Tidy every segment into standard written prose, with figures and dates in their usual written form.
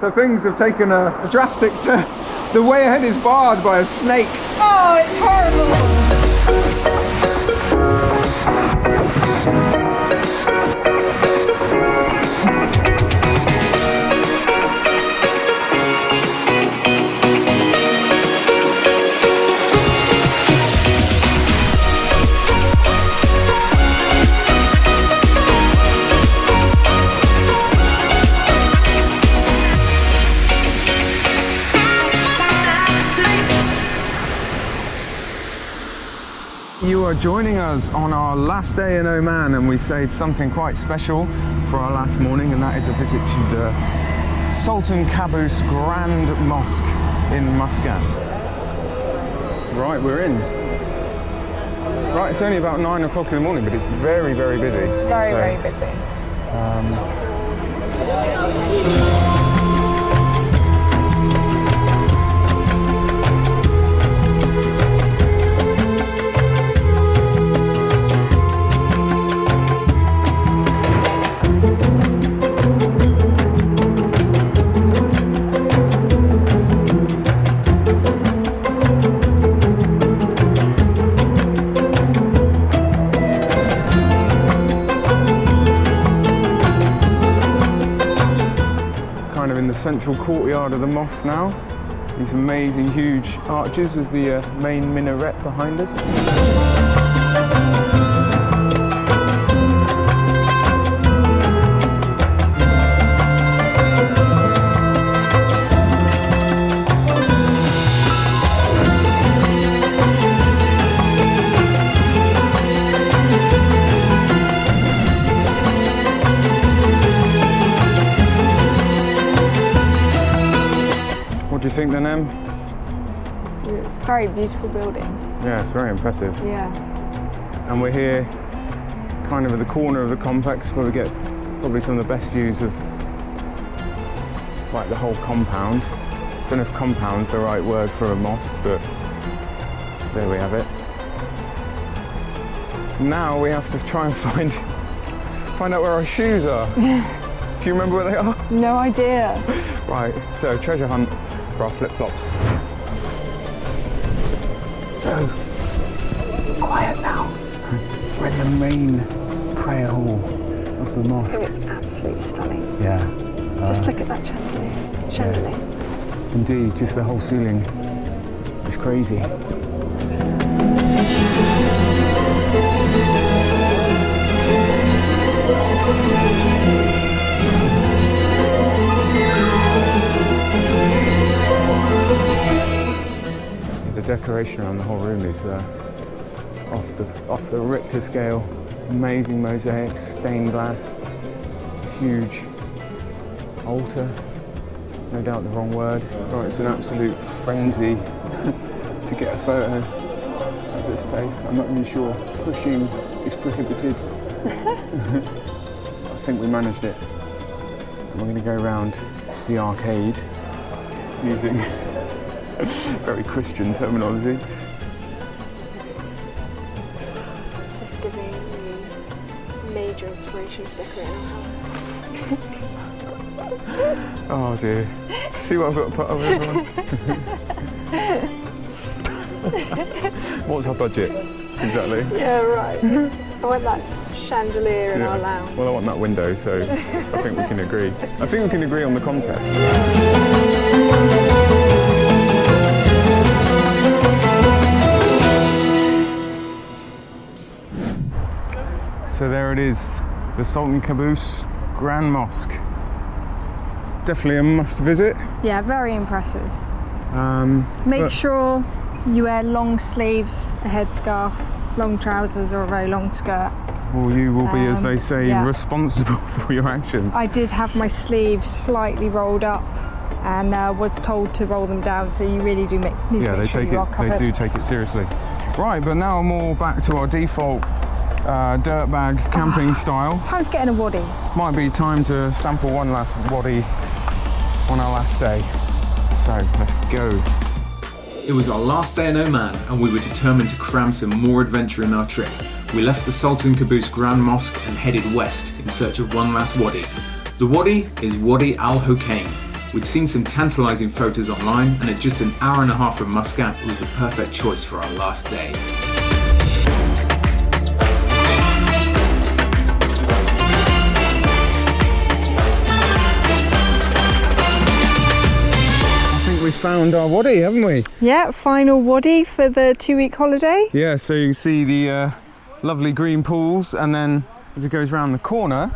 So things have taken a drastic turn. The way ahead is barred by a snake. Oh, it's horrible! You are joining us on our last day in Oman, and we saved something quite special for our last morning, and that is a visit to the Sultan Qaboos Grand Mosque in Muscat. Right, we're in. Right, it's only about 9 o'clock in the morning, but it's very, very busy. Very busy. In the central courtyard of the mosque now. These amazing huge arches with the main minaret behind us. What do you think then, Em? It's a very beautiful building. Yeah, it's very impressive. Yeah. And we're here kind of at the corner of the complex where we get probably some of the best views of like the whole compound. I don't know if compound's the right word for a mosque, but there we have it. Now we have to try and find out where our shoes are. Do you remember where they are? No idea. Right, so treasure hunt for our flip-flops. So, quiet now. We're in the main prayer hall of the mosque. It's absolutely stunning. Yeah. Just look at that chandelier. Yeah. Indeed, just the whole ceiling is crazy. The decoration around the whole room is off the Richter scale. Amazing mosaics, stained glass, huge altar. No doubt the wrong word. Right, it's an absolute frenzy to get a photo of this place. I'm not really sure. Pushing is prohibited. I think we managed it. We're going to go around the arcade using very Christian terminology. It's giving me major inspiration to decorate our house. Oh dear. See what I've got to put over everyone? What's our budget? Exactly. Yeah, right. I want that chandelier in our lounge. Well, I want that window, so I think we can agree. I think we can agree on the concept. So there it is, the Sultan Qaboos Grand Mosque. Definitely a must visit. Yeah, very impressive. Make sure you wear long sleeves, a headscarf, long trousers or a very long skirt. Or you will be, as they say, yeah. responsible for your actions. I did have my sleeves slightly rolled up and was told to roll them down, so you really do need to make sure you are covered. They do take it seriously. Right, but now more back to our default dirtbag camping style. Time to get in a wadi. Might be time to sample one last wadi on our last day. So let's go. It was our last day in Oman and we were determined to cram some more adventure in our trip. We left the Sultan Qaboos Grand Mosque and headed west in search of one last wadi. The wadi is Wadi Al Hoqain. We'd seen some tantalising photos online, and at just an hour and a half from Muscat, it was the perfect choice for our last day. We found our wadi, haven't we? Yeah, final wadi for the 2-week holiday. Yeah, so you can see the lovely green pools, and then as it goes around the corner,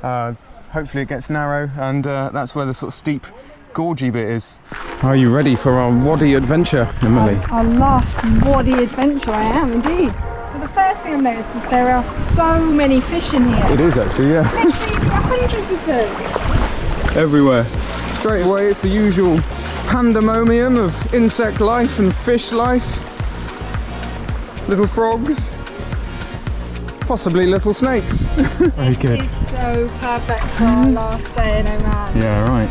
hopefully it gets narrow, and that's where the sort of steep, gorgy bit is. Are you ready for our wadi adventure, Emily? Our last wadi adventure, I am indeed. But the first thing I've noticed is there are so many fish in here. It is actually, yeah. Literally hundreds of them. Everywhere. Straight away, it's the usual pandemonium of insect life and fish life. Little frogs, possibly little snakes. Very good. This is so perfect for our last day in Oman. Yeah, right.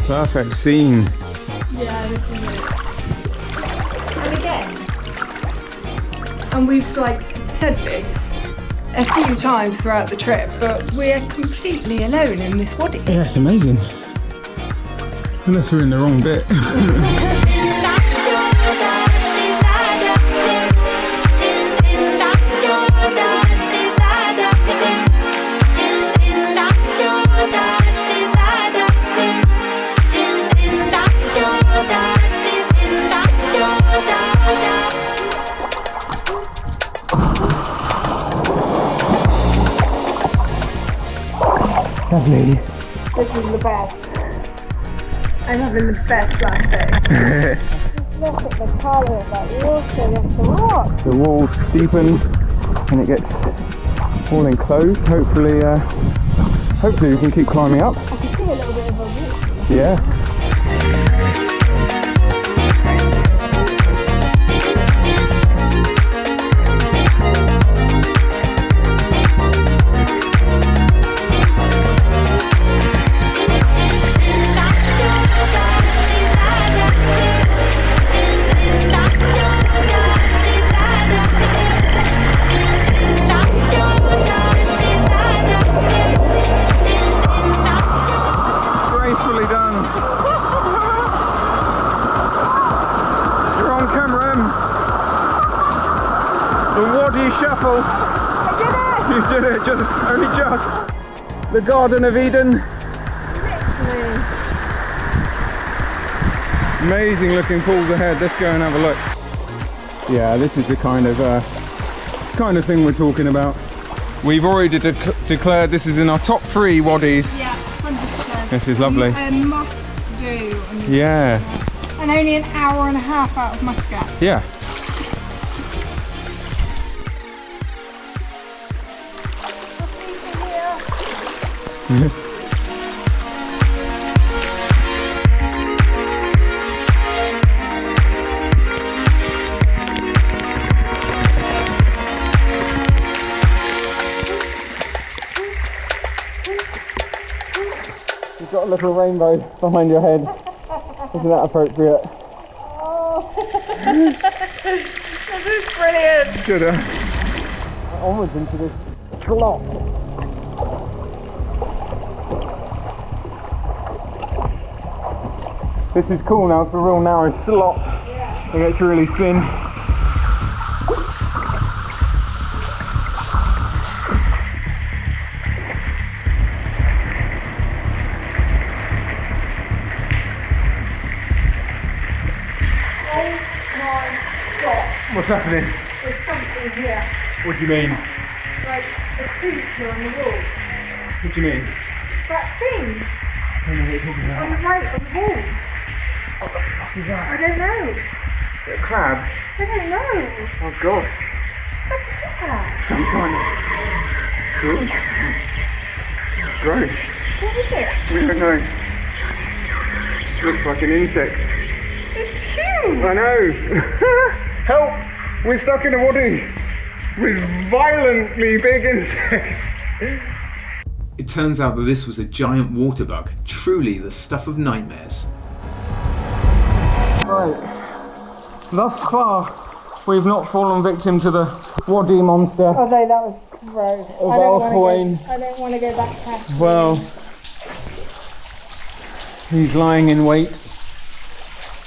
Perfect scene. Yeah, this is it. And again, and we've said this a few times throughout the trip, but we're completely alone in this wadi. Yeah, it's amazing. Unless we're in the wrong bit. Lovely. This is the best. I'm having the best last day. Look at the colour of that water, that's the rock. The walls deepen and it gets all enclosed. Hopefully we can keep climbing up. I can see a little bit of a walk. Yeah. Gracefully done. You're on camera, Em. The Wadi Shuffle. I did it! You did it, only just. The Garden of Eden. Literally. Amazing looking pools ahead. Let's go and have a look. Yeah, this is the kind of thing we're talking about. We've already declared this is in our top 3 wadis. Yeah, 100%. This is lovely. A must do. Yeah. And only an hour and a half out of Muscat. Yeah. You've got a little rainbow behind your head. Isn't that appropriate? Oh, this is brilliant. Good. Onwards into this slot. This is cool now. It's a real narrow slot. Yeah. It gets really thin. What's happening? There's something here, What do you mean? like a creature on the wall. What do you mean? That thing I don't know what you're talking on about. the right on the wall. What the fuck is that? I don't know. Is it a crab? I don't know. Oh god. What is that? Some kind of... Gross. What is it? We don't know. Looks like an insect. It's huge. I know. Help! We're stuck in a wadi with violently big insects. It turns out that this was a giant water bug, truly the stuff of nightmares. Right. Thus far, we've not fallen victim to the Wadi Monster. Although that was gross. Of Al Hoqain. I don't want to go back past. Well, He's lying in wait.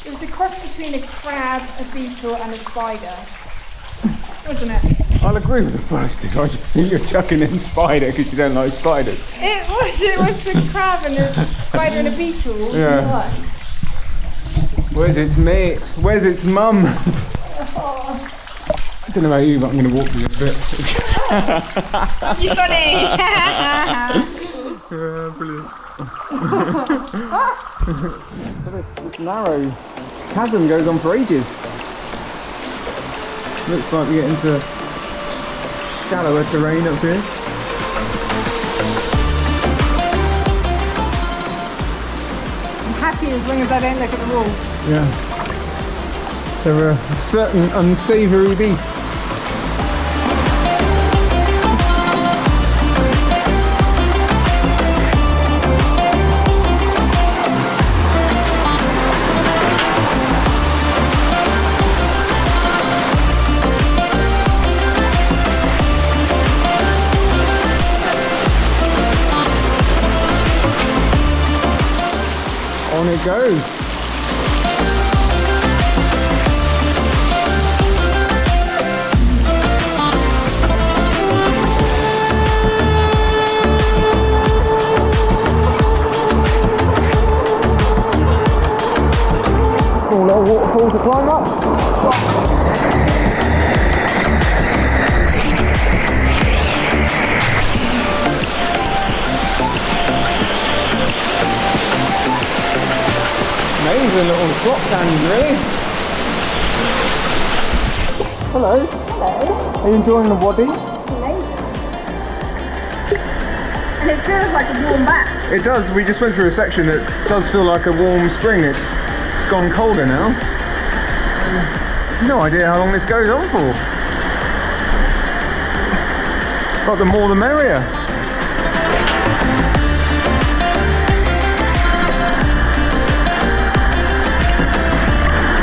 It was a cross between a crab, a beetle and a spider, wasn't it? I'll agree with the first two. I just think you're chucking in spider because you don't like spiders. It was the crab and the spider and a beetle. Yeah. Where's its mate? Where's its mum? Oh. I don't know about you, but I'm going to walk you a bit. You funny! Yeah, brilliant. This narrow chasm goes on for ages. Looks like we get into shallower terrain up here. I'm happy as long as I don't look at the wall. Yeah. There are certain unsavoury beasts. On it goes. Cool little waterfall to climb up. Amazing little slot canyon, really. Hello. Hello. Are you enjoying the wadi? Amazing. And it feels like a warm bath. It does. We just went through a section that does feel like a warm spring. It's gone colder now. No idea how long this goes on for. But the more the merrier.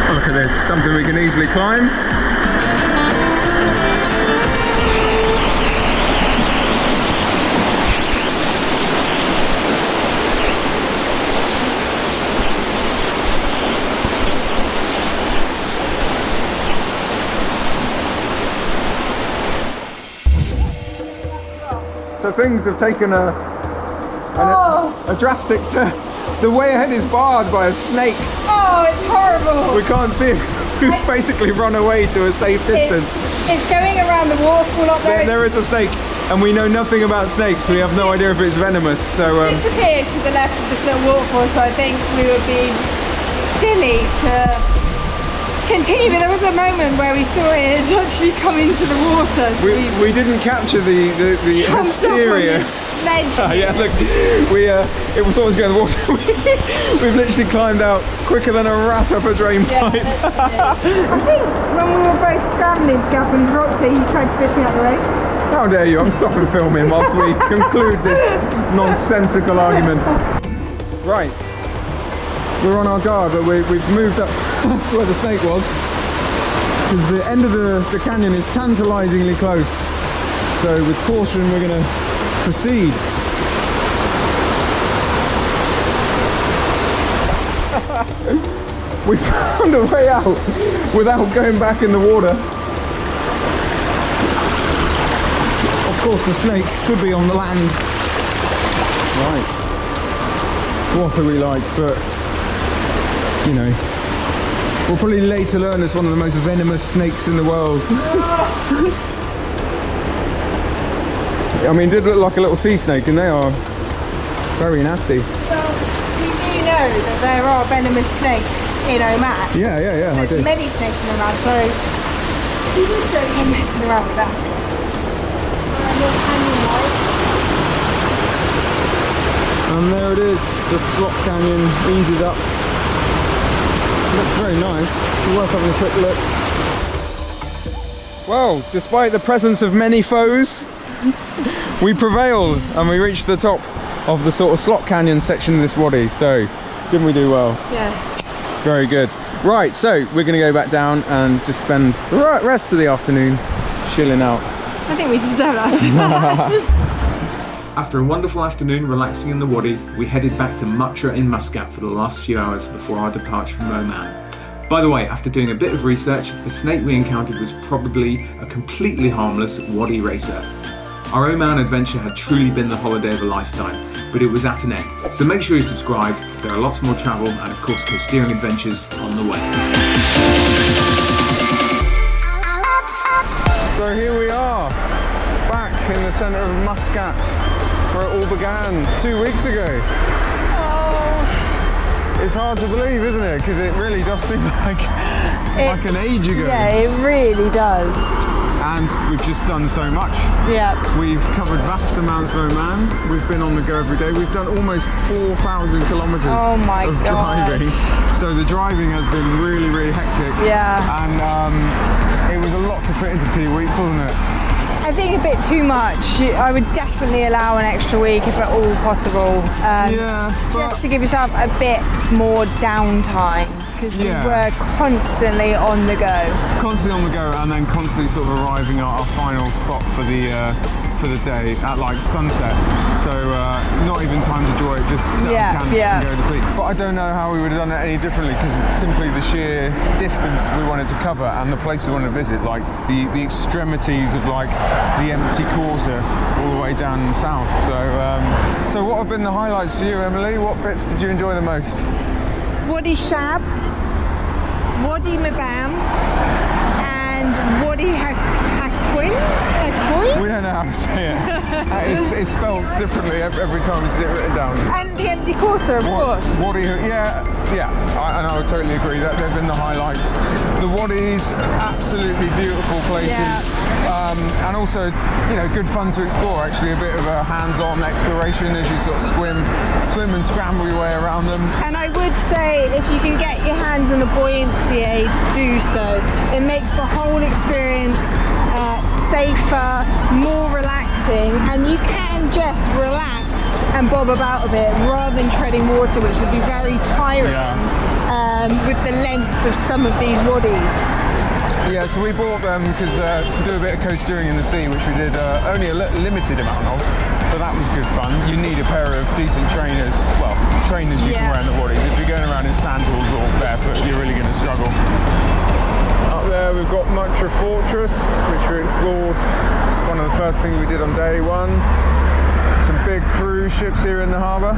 Oh, look at this, something we can easily climb. So things have taken a drastic turn. The way ahead is barred by a snake. Oh, it's horrible. We can't see it. We've basically run away to a safe distance. It's going around the waterfall up there. There is a snake, and we know nothing about snakes. We have no idea if it's venomous. So disappeared to the left of this little waterfall, so I think we would be silly to continue, but there was a moment where we thought it had actually come into the water. So we didn't capture the hysteria. Yeah, look, we thought it was going to the water. We've literally climbed out quicker than a rat up a drain pipe. I think when we were both scrambling to get up in Roxy, he tried to fish me out the way. How dare you? I'm stopping filming whilst we conclude this nonsensical argument. Right. We're on our guard, but we've moved up past where the snake was, because the end of the canyon is tantalisingly close. So with caution, we're going to proceed. We found a way out without going back in the water. Of course, the snake could be on the land. Right. What are we like? But you know, we'll probably later learn it's one of the most venomous snakes in the world. I mean, it did look like a little sea snake, and they are very nasty. Well, we do know that there are venomous snakes in Oman. Yeah, I do. There's many snakes in Oman, so you just don't go messing around with that. And there it is, the slot canyon eases up. Looks very nice, worth having a quick look. Well, despite the presence of many foes, we prevailed and we reached the top of the sort of slot canyon section of this wadi, so didn't we do well? Yeah. Very good. Right, so we're going to go back down and just spend the rest of the afternoon chilling out. I think we deserve that. After a wonderful afternoon relaxing in the Wadi, we headed back to Mutrah in Muscat for the last few hours before our departure from Oman. By the way, after doing a bit of research, the snake we encountered was probably a completely harmless Wadi racer. Our Oman adventure had truly been the holiday of a lifetime, but it was at an end. So make sure you're subscribed, as there are lots more travel and of course coasteering adventures on the way. So here we are, back in the centre of Muscat, where it all began 2 weeks ago. Oh. It's hard to believe, isn't it? Because it really does seem like an age ago. Yeah, it really does. And we've just done so much. Yeah. We've covered vast amounts of Oman. We've been on the go every day. We've done almost 4,000 kilometres Oh my of God. driving. So the driving has been really, really hectic. Yeah. And it was a lot to fit into 2 weeks, wasn't it? I think a bit too much. I would definitely allow an extra week if at all possible. Just to give yourself a bit more downtime, because we were constantly on the go. Constantly on the go, and then constantly sort of arriving at our final spot for the day at like sunset. So not even time to enjoy it, just set up camp and go to sleep. But I don't know how we would have done it any differently, because simply the sheer distance we wanted to cover and the places we wanted to visit, like the extremities of like the empty quarter all the way down south. So what have been the highlights for you, Emily? What bits did you enjoy the most? Wadi Shab, Wadi Mabam, and Wadi Hoqain. We don't know how to say it. It's spelled differently every time we see it written down. And the empty quarter, of course. Wadi, and I would totally agree that they've been the highlights. The Wadis, absolutely beautiful places, and also, good fun to explore. Actually, a bit of a hands-on exploration as you sort of swim and scramble your way around them. And I would say, if you can get your hands on a buoyancy aid, do so. It makes the whole experience safer, more relaxing, and you can just relax and bob about a bit rather than treading water, which would be very tiring with the length of some of these wadis. Yeah, so we bought them because to do a bit of coasteering in the sea, which we did only a limited amount of, but that was good fun. You need a pair of decent trainers, trainers you can wear in the wadis. If you're going around in sandals or barefoot, you're really going to struggle. Up there we've got Mutrah Fortress, which we explored. One of the first things we did on day one. Some big cruise ships here in the harbour.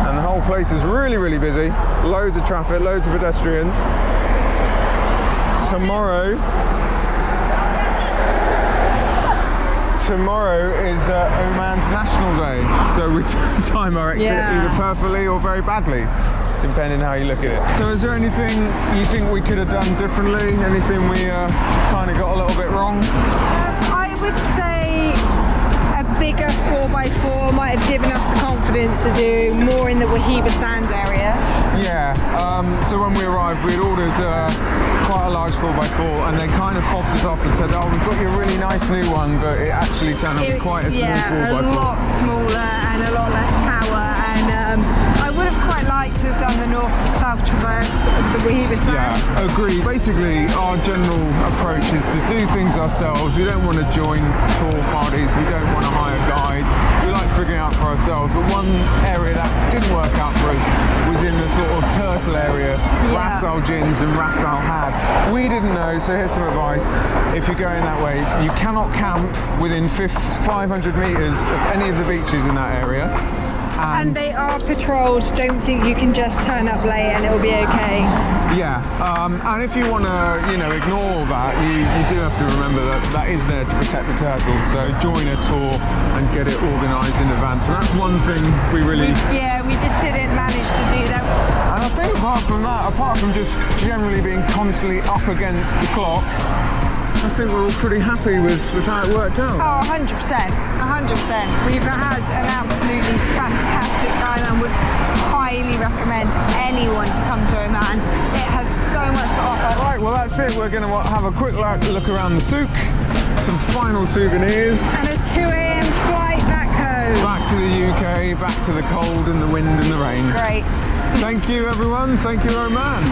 And the whole place is really, really busy. Loads of traffic, loads of pedestrians. Tomorrow is Oman's National Day. So we time our exit either perfectly or very badly, depending how you look at it. So is there anything you think we could have done differently? Anything we kind of got a little bit wrong? I would say a bigger 4x4 might have given us the confidence to do more in the Wahiba Sands area. Yeah, so when we arrived we had ordered quite a large 4x4 and they kind of fobbed us off and said, oh, we've got you a really nice new one, but it actually turned out to be quite a small 4x4. A lot smaller and a lot less power, and I would have quite liked to have done the north-south traverse of the Wahiba Sands. Yeah, agreed. Basically, our general approach is to do things ourselves. We don't want to join tour parties, we don't want to hire guides. We like figuring out for ourselves, but one area that didn't work out for us was in the sort of turtle area, Ras Al Jins and Ras Al Had. We didn't know, so here's some advice. If you're going that way, you cannot camp within 500 metres of any of the beaches in that area. And they are patrolled. Don't think you can just turn up late and it'll be okay. Yeah, and if you want to, ignore all that, you do have to remember that is there to protect the turtles. So join a tour and get it organised in advance. And that's one thing we just didn't manage to do that. And I think apart from just generally being constantly up against the clock, I think we're all pretty happy with how it worked out. Oh, 100%. 100%. We've had an absolutely fantastic time and would highly recommend anyone to come to Oman. It has so much to offer. Right, well that's it. We're going to have a quick look around the souk, some final souvenirs. And a 2 a.m. flight back home. Back to the UK, back to the cold and the wind and the rain. Great. Thank you everyone. Thank you Oman.